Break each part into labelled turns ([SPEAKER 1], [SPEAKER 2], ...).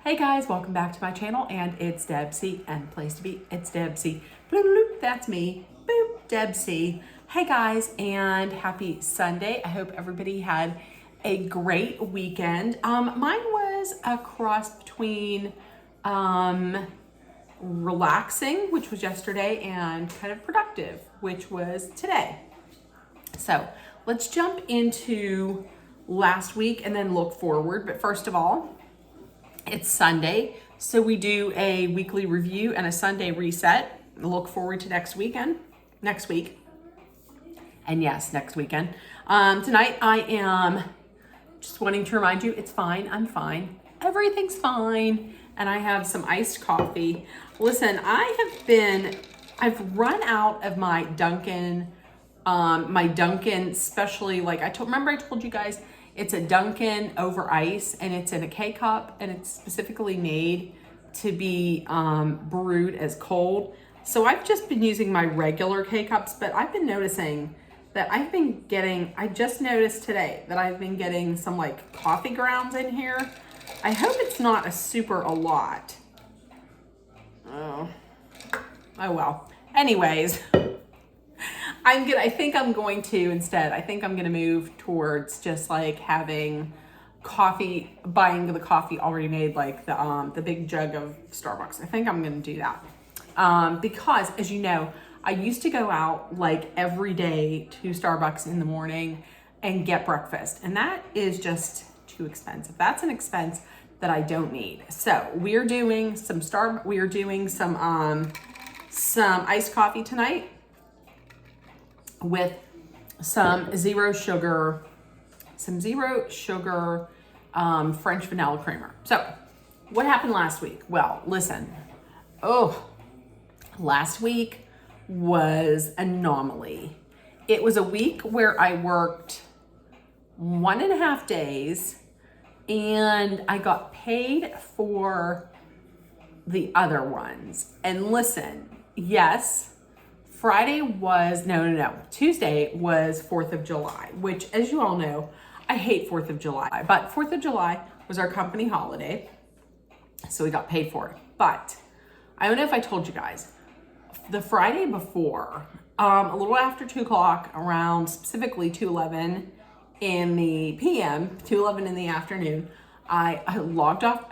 [SPEAKER 1] Hey guys, welcome back to my channel, and it's Deb C, and place to be, it's Deb C. Bloop, bloop, that's me, boop, Deb C. Hey guys, and happy Sunday. I hope everybody had a great weekend. Mine was a cross between relaxing, which was yesterday, and kind of productive, which was today. So let's jump into last week and then look forward. But first of all, it's Sunday, so we do a weekly review and a Sunday reset. Look forward to next week. And yes, next weekend. Tonight I am just wanting to remind you, it's fine, I'm fine. Everything's fine. And I have some iced coffee. Listen, I've run out of my Dunkin', especially like remember I told you guys, it's a Dunkin' over ice, and it's in a K-cup, and it's specifically made to be brewed as cold. So I've just been using my regular K-cups, but I've been noticing that I just noticed today that I've been getting some like coffee grounds in here. I hope it's not a lot. Oh well. Anyways. I think I'm going to move towards just like having coffee, buying the coffee already made, like the big jug of Starbucks. I think I'm going to do that. Because as you know, I used to go out like every day to Starbucks in the morning and get breakfast. And that is just too expensive. That's an expense that I don't need. So we're doing some iced coffee tonight with some zero sugar French vanilla creamer. So what happened last week? Well, listen, last week was anomaly. It was a week where I worked 1.5 days and I got paid for the other ones. And listen, yes, Tuesday was 4th of July, which, as you all know, I hate 4th of July. But 4th of July was our company holiday, so we got paid for it. But I don't know if I told you guys, the Friday before, a little after 2 o'clock, around specifically 2:11 in the PM, 2:11 in the afternoon, I logged off,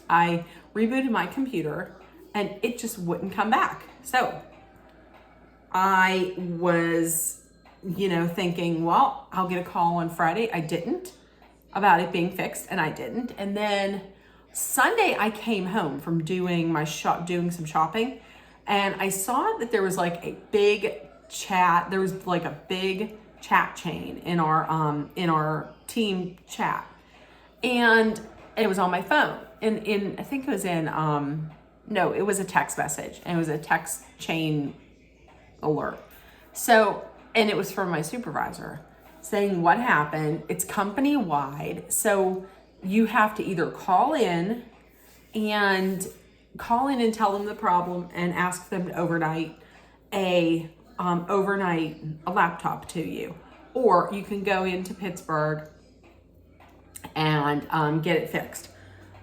[SPEAKER 1] I rebooted my computer, and it just wouldn't come back. So I was, thinking, well, I'll get a call on Friday. I didn't, about it being fixed, and I didn't. And then Sunday I came home from doing some shopping, and I saw that there was like a big chat. There was like a big chat chain in our team chat, and it was on my phone. And I think it was it was a text message, and it was a text chain alert. So, and it was from my supervisor saying what happened. It's company wide. So you have to either call in and tell them the problem and ask them to overnight a laptop to you, or you can go into Pittsburgh and get it fixed.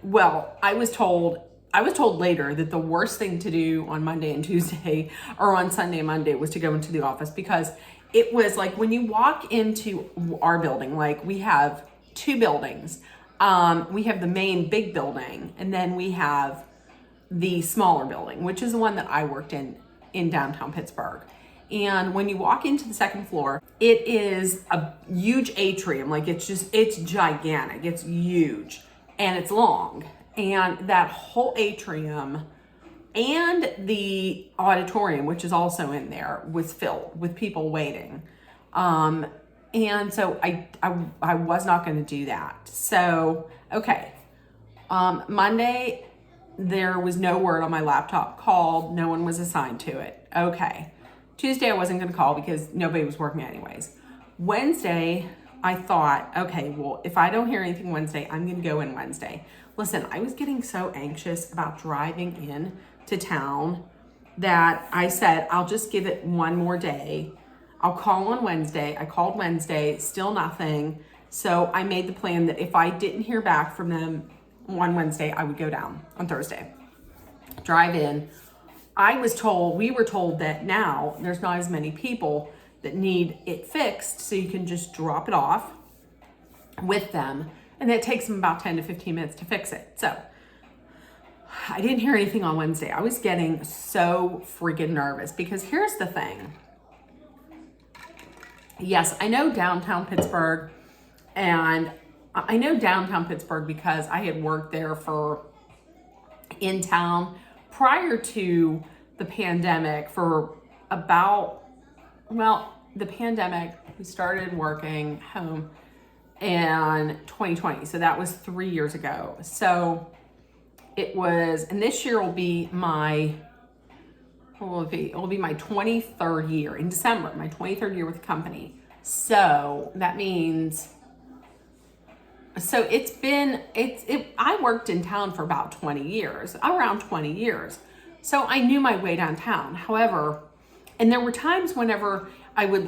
[SPEAKER 1] Well, I was told later that the worst thing to do on Monday and Tuesday, or on Sunday and Monday, was to go into the office, because it was like when you walk into our building, like we have 2 buildings. We have the main big building, and then we have the smaller building, which is the one that I worked in downtown Pittsburgh. And when you walk into the second floor, it is a huge atrium. Like it's gigantic. It's huge and it's long. And that whole atrium and the auditorium, which is also in there, was filled with people waiting. And so I was not going to do that. So, okay. Monday, there was no word on my laptop. Called, no one was assigned to it. Okay. Tuesday, I wasn't going to call because nobody was working anyways. Wednesday, I thought, okay, well, if I don't hear anything Wednesday, I'm going to go in Wednesday. Listen, I was getting so anxious about driving in to town that I said, I'll just give it one more day. I'll call on Wednesday. I called Wednesday, still nothing. So I made the plan that if I didn't hear back from them on Wednesday, I would go down on Thursday, drive in. We were told that now there's not as many people that need it fixed, so you can just drop it off with them, and it takes them about 10 to 15 minutes to fix it. So I didn't hear anything on Wednesday. I was getting so freaking nervous because here's the thing. Yes, I know downtown Pittsburgh, and I know downtown Pittsburgh because I had worked there in town prior to the pandemic for the pandemic, we started working home in 2020. So that was 3 years ago. So it was, and this year will be my, what will it be? It will be my 23rd year in December, my 23rd year with the company. So that means, so I worked in town for about 20 years, around 20 years. So I knew my way downtown. However, and there were times whenever I would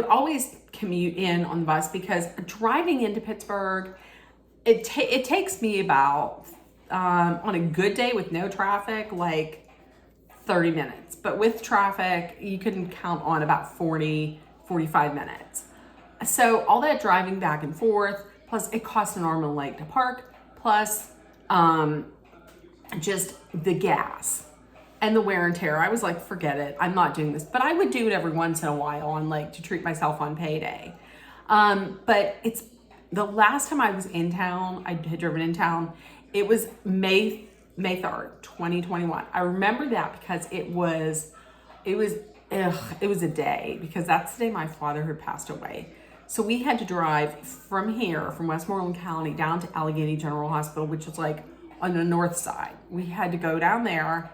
[SPEAKER 1] always commute in on the bus because driving into Pittsburgh, it takes me about, on a good day with no traffic, like 30 minutes. But with traffic, you can count on about 40, 45 minutes. So all that driving back and forth, plus it costs an arm and a leg to park, plus just the gas and the wear and tear. I was like, forget it, I'm not doing this. But I would do it every once in a while on to treat myself on payday. But it's the last time I was in town, I had driven in town, it was May 3rd, 2021. I remember that because it was a day, because that's the day my father had passed away. So we had to drive from Westmoreland County down to Allegheny General Hospital, which is like on the north side. We had to go down there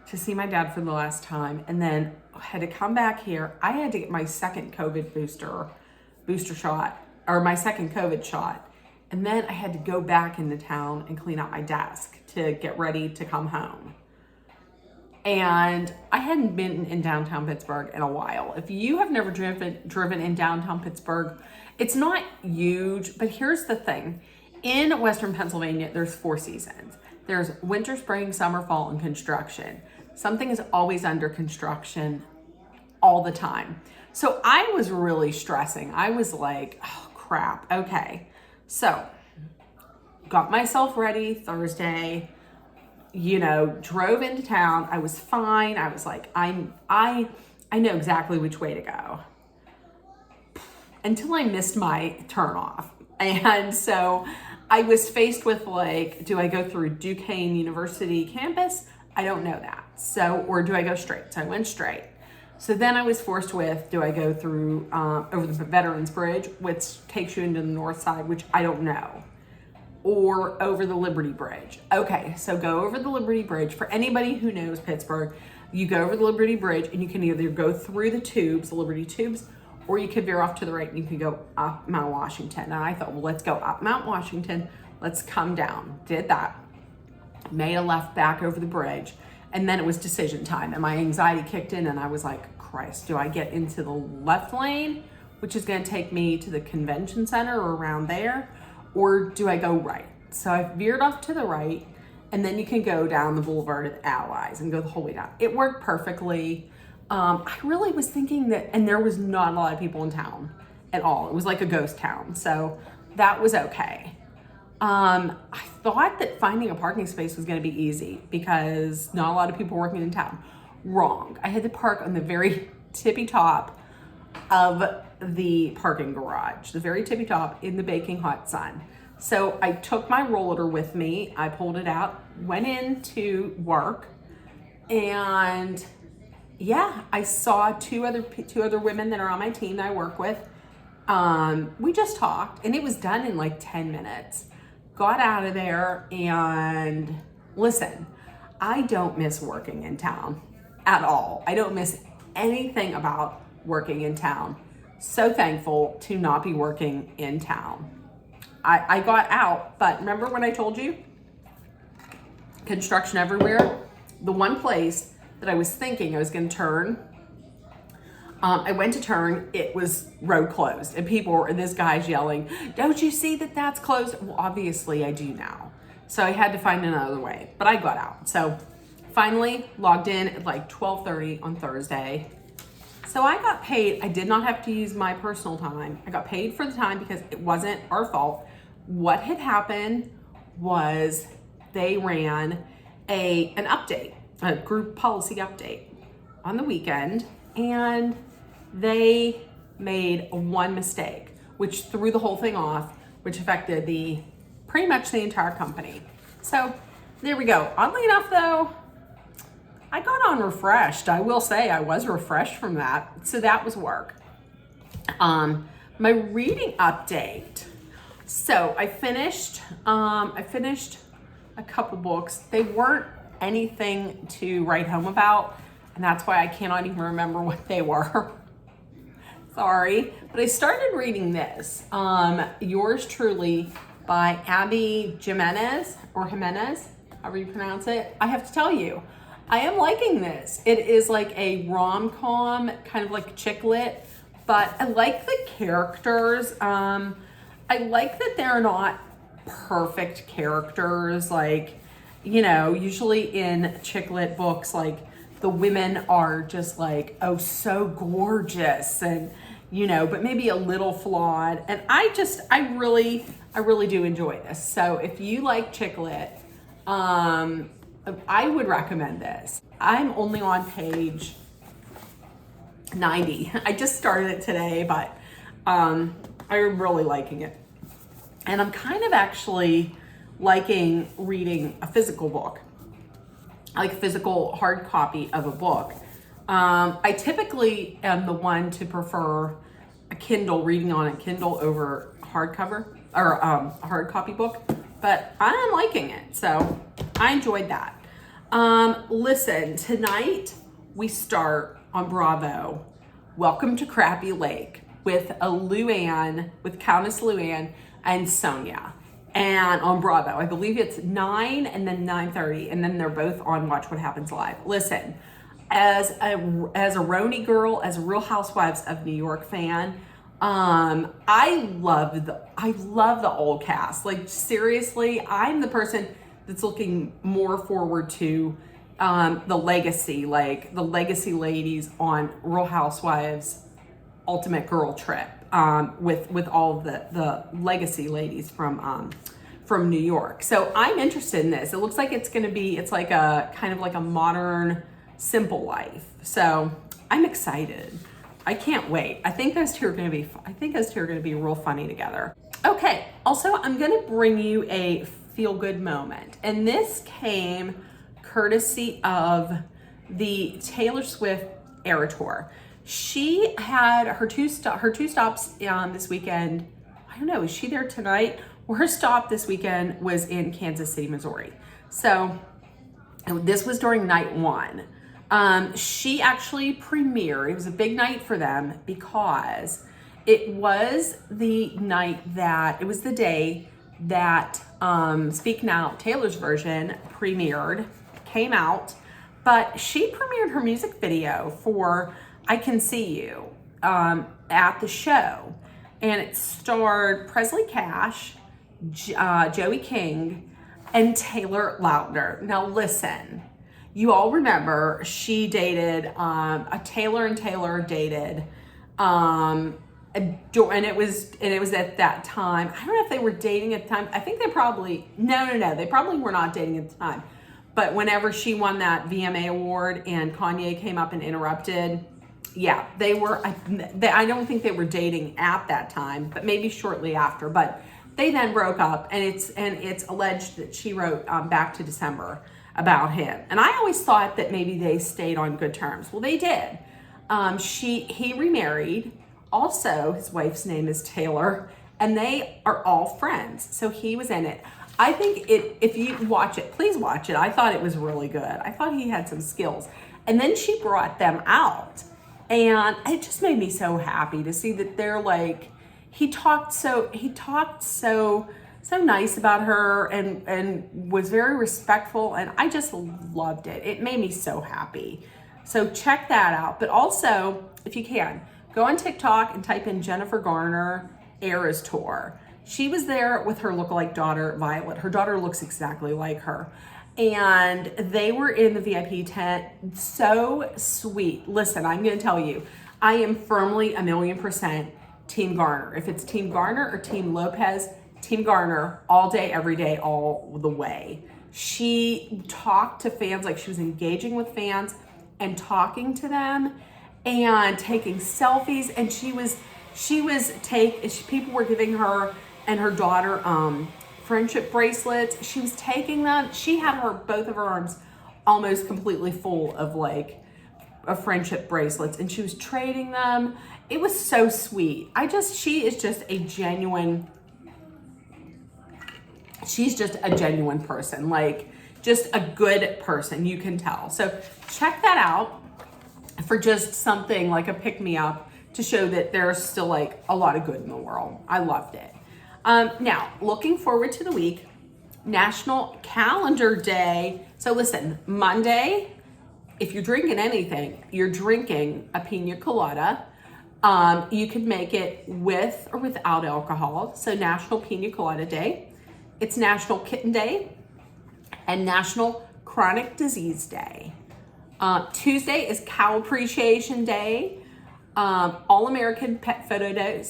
[SPEAKER 1] to see my dad for the last time, and then had to come back here. I had to get my second COVID booster shot, or my second COVID shot. And then I had to go back into town and clean out my desk to get ready to come home. And I hadn't been in downtown Pittsburgh in a while. If you have never driven in downtown Pittsburgh, it's not huge, but here's the thing. In Western Pennsylvania, there's 4 seasons. There's winter, spring, summer, fall, and construction. Something is always under construction all the time. So I was really stressing. I was like, oh crap, okay. So got myself ready Thursday, drove into town. I was fine. I was like, I know exactly which way to go, until I missed my turn off. And so I was faced with do I go through Duquesne University campus? I don't know that. So, or do I go straight? So I went straight. So then I was forced with, do I go through over the Veterans Bridge, which takes you into the north side, which I don't know, or over the Liberty Bridge. Okay, so go over the Liberty Bridge. For anybody who knows Pittsburgh, you go over the Liberty Bridge and you can either go through the Liberty tubes, or you could veer off to the right and you can go up Mount Washington. And I thought, well, let's go up Mount Washington. Let's come down. Did that. Made a left back over the bridge. And then it was decision time. And my anxiety kicked in and I was like, Christ, do I get into the left lane, which is going to take me to the convention center or around there? Or do I go right? So I veered off to the right, and then you can go down the Boulevard of Allies and go the whole way down. It worked perfectly. I really was thinking that, and there was not a lot of people in town at all. It was like a ghost town. So that was okay. I thought that finding a parking space was going to be easy because not a lot of people working in town. Wrong. I had to park on the very tippy top of the parking garage, the very tippy top in the baking hot sun. So I took my roller with me. I pulled it out, went in to work, and yeah, I saw two other women that are on my team that I work with. We just talked, and it was done in like 10 minutes. Got out of there, and listen, I don't miss working in town at all. I don't miss anything about working in town. So thankful to not be working in town. I got out, but remember when I told you? Construction everywhere. The one place that I was thinking I was going to turn, I went to turn, it was road closed, and this guy's yelling, don't you see that that's closed? Well, obviously I do now. So I had to find another way, but I got out. So finally logged in at like 12:30 on Thursday. So I got paid. I did not have to use my personal time. I got paid for the time because it wasn't our fault. What had happened was they ran an update, a group policy update on the weekend, and they made one mistake, which threw the whole thing off, which affected pretty much the entire company. So there we go. Oddly enough though, I got on refreshed. I will say I was refreshed from that. So that was work. My reading update. So I finished a couple books. They weren't anything to write home about, and that's why I cannot even remember what they were. Sorry, but I started reading this, Yours Truly by Abby Jimenez, or Jimenez, however you pronounce it. I have to tell you, I am liking this. It is like a rom-com, kind of like chick lit, but I like the characters. I like that they're not perfect characters. Like, usually in chick lit books, like the women are just like, oh, so gorgeous and, but maybe a little flawed. And I really do enjoy this. So if you like chick lit, I would recommend this. I'm only on page 90. I just started it today, but I'm really liking it. And I'm kind of actually liking reading a physical book, like a physical hard copy of a book. I typically am the one to prefer a Kindle, reading on a Kindle over hardcover or a hard copy book, but I'm liking it. So I enjoyed that. Listen, tonight we start on Bravo, Welcome to Crappy Lake with Countess Luann and Sonia. And on Bravo, I believe it's 9 and then 9:30, and then they're both on Watch What Happens Live. Listen, as a Roni girl, as a Real Housewives of New York fan, I love the old cast. Like, seriously, I'm the person that's looking more forward to the legacy, like the legacy ladies on Real Housewives Ultimate Girl Trip, with all the legacy ladies from New York. So I'm interested in this. It looks like it's like a kind of like a modern Simple Life. So I'm excited. I can't wait. I think those two are going to be real funny together. Okay. Also, I'm going to bring you a feel-good moment, and this came courtesy of the Taylor Swift Era Tour. She had her two stops this weekend. I don't know, is she there tonight? Well, her stop this weekend was in Kansas City, Missouri. So this was during night one. She actually premiered. It was a big night for them because it was the day that Speak Now, Taylor's version, came out, but she premiered her music video for I Can See You at the show, and it starred Presley Cash, Joey King, and Taylor Lautner. Now listen, you all remember she dated Taylor and Taylor dated, and it was at that time. I don't know if they were dating at the time. I think they probably they probably were not dating at the time. But whenever she won that VMA award and Kanye came up and interrupted, yeah, they were. I don't think they were dating at that time, but maybe shortly after. But they then broke up, and it's alleged that she wrote Back to December about him. And I always thought that maybe they stayed on good terms. Well, they did. He remarried. Also, his wife's name is Taylor, and they are all friends. So he was in it. I think if you watch it, please watch it. I thought it was really good. I thought he had some skills. And then she brought them out, and it just made me so happy to see that they're like, he talked so nice about her and was very respectful, and I just loved it. It made me so happy. So check that out. But also, if you can, go on TikTok and type in Jennifer Garner Eras Tour. She was there with her lookalike daughter, Violet. Her daughter looks exactly like her. And they were in the VIP tent. So sweet. Listen, I'm going to tell you, I am firmly 1,000,000% Team Garner. If it's Team Garner or Team Lopez, Team Garner all day, every day, all the way. She talked to fans like she was engaging with fans and talking to them and taking selfies. And people were giving her and her daughter friendship bracelets. She was taking them. She had both of her arms almost completely full of friendship bracelets, and she was trading them. It was so sweet. She is just a genuine. She's just a genuine person, just a good person, you can tell. So check that out for just something like a pick-me-up to show that there's still a lot of good in the world. I loved it. Now, looking forward to the week, National Calendar Day. So listen, Monday, if you're drinking anything, you're drinking a pina colada. You can make it with or without alcohol. So National Pina Colada Day. It's National Kitten Day and National Chronic Disease Day. Tuesday is Cow Appreciation Day. All-American Pet Photo Day.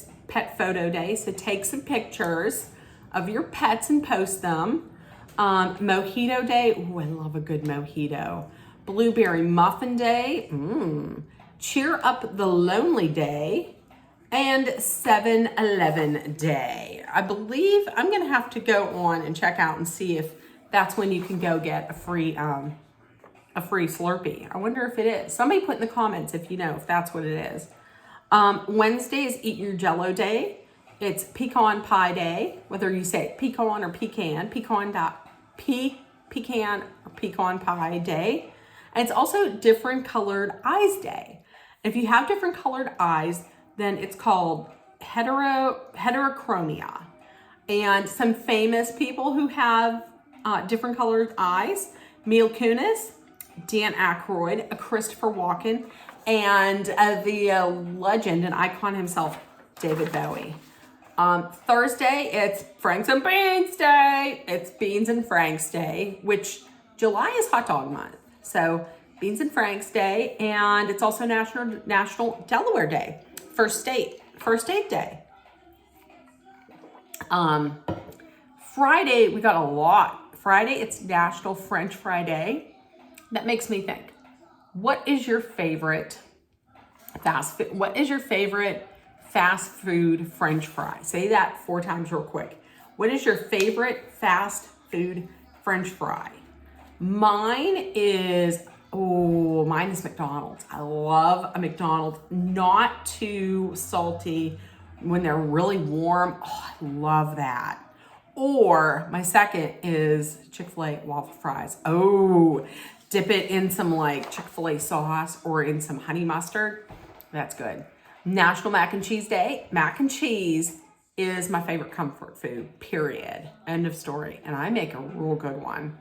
[SPEAKER 1] So take some pictures of your pets and post them. Mojito Day. Ooh, I love a good mojito. Blueberry Muffin Day. Cheer Up the Lonely Day. And 7-Eleven Day. I believe I'm going to have to go on and check out and see if that's when you can go get a free Slurpee. I wonder if it is. Somebody put in the comments if you know if that's what it is. Wednesday is Eat Your Jello Day. It's Pecan Pie Day, whether you say pecan or pecan, pecan or pecan pie day. And it's also Different Colored Eyes Day. If you have different colored eyes, then it's called heterochronia. And some famous people who have different colored eyes, Mila Kunis, Dan Aykroyd, Christopher Walken, and the legend and icon himself, David Bowie. Thursday, it's Franks and Beans Day. It's Beans and Franks Day, which July is hot dog month. So Beans and Franks Day, and it's also National Delaware Day. First date day. Friday, we got a lot. Friday, it's National French Fry Day. That makes me think, what is your favorite fast food French fry? Say that 4 times real quick. What is your favorite fast food French fry? Mine is McDonald's. I love a McDonald's, not too salty when they're really warm. Oh, I love that. Or my second is Chick-fil-A waffle fries. Oh, dip it in some Chick-fil-A sauce or in some honey mustard. That's good. National Mac and Cheese Day. Mac and cheese is my favorite comfort food, period. End of story. And I make a real good one.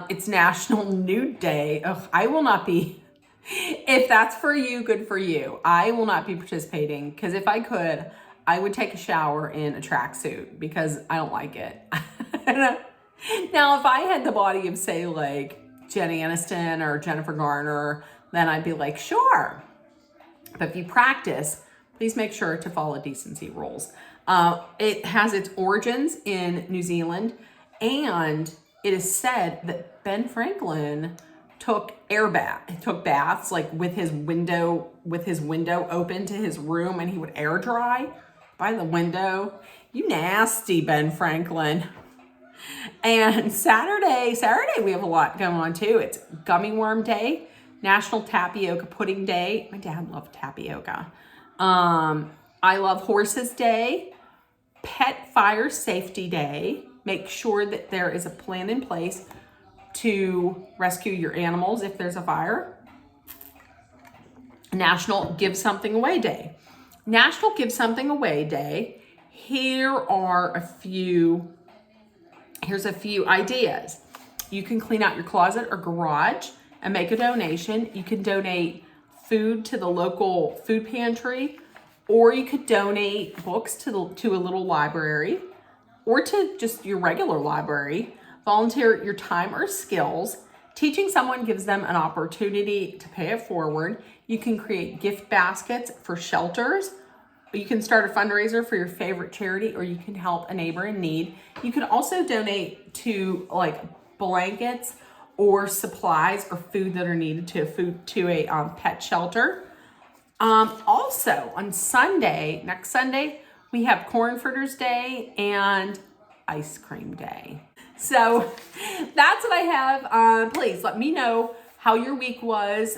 [SPEAKER 1] It's National Nude Day. Ugh, I will not be, if that's for you, good for you. I will not be participating because if I could, I would take a shower in a tracksuit because I don't like it. Now, if I had the body of, say, Jenny Aniston or Jennifer Garner, then I'd be sure. But if you practice, please make sure to follow decency rules. It has its origins in New Zealand, and it is said that Ben Franklin took baths with his window open to his room, and he would air dry by the window. You nasty Ben Franklin. And Saturday we have a lot going on too. It's Gummy Worm Day, National Tapioca Pudding Day. My dad loved tapioca. I Love Horses Day, Pet Fire Safety Day. Make sure that there is a plan in place to rescue your animals if there's a fire. National Give Something Away Day. National Give Something Away Day. Here's a few ideas. You can clean out your closet or garage and make a donation. You can donate food to the local food pantry, or you could donate books to a little library or to just your regular library. Volunteer your time or skills. Teaching someone gives them an opportunity to pay it forward. You can create gift baskets for shelters. You can start a fundraiser for your favorite charity, or you can help a neighbor in need. You can also donate to like blankets or supplies or food that are needed to a pet shelter. Also on Sunday, next Sunday, we have Corn Fritters Day and Ice Cream Day. So that's what I have. Please let me know how your week was.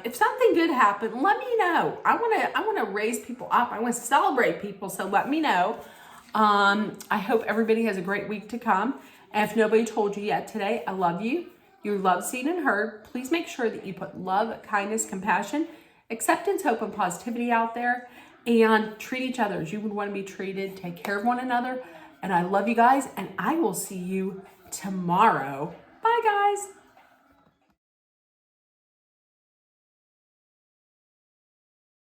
[SPEAKER 1] If something good happened, let me know. I wanna raise people up. I want to celebrate people. So let me know. I hope everybody has a great week to come. And if nobody told you yet today, I love you. You're loved, seen, and heard. Please make sure that you put love, kindness, compassion, acceptance, hope, and positivity out there, and treat each other as you would want to be treated. Take care of one another. And I love you guys, and I will see you tomorrow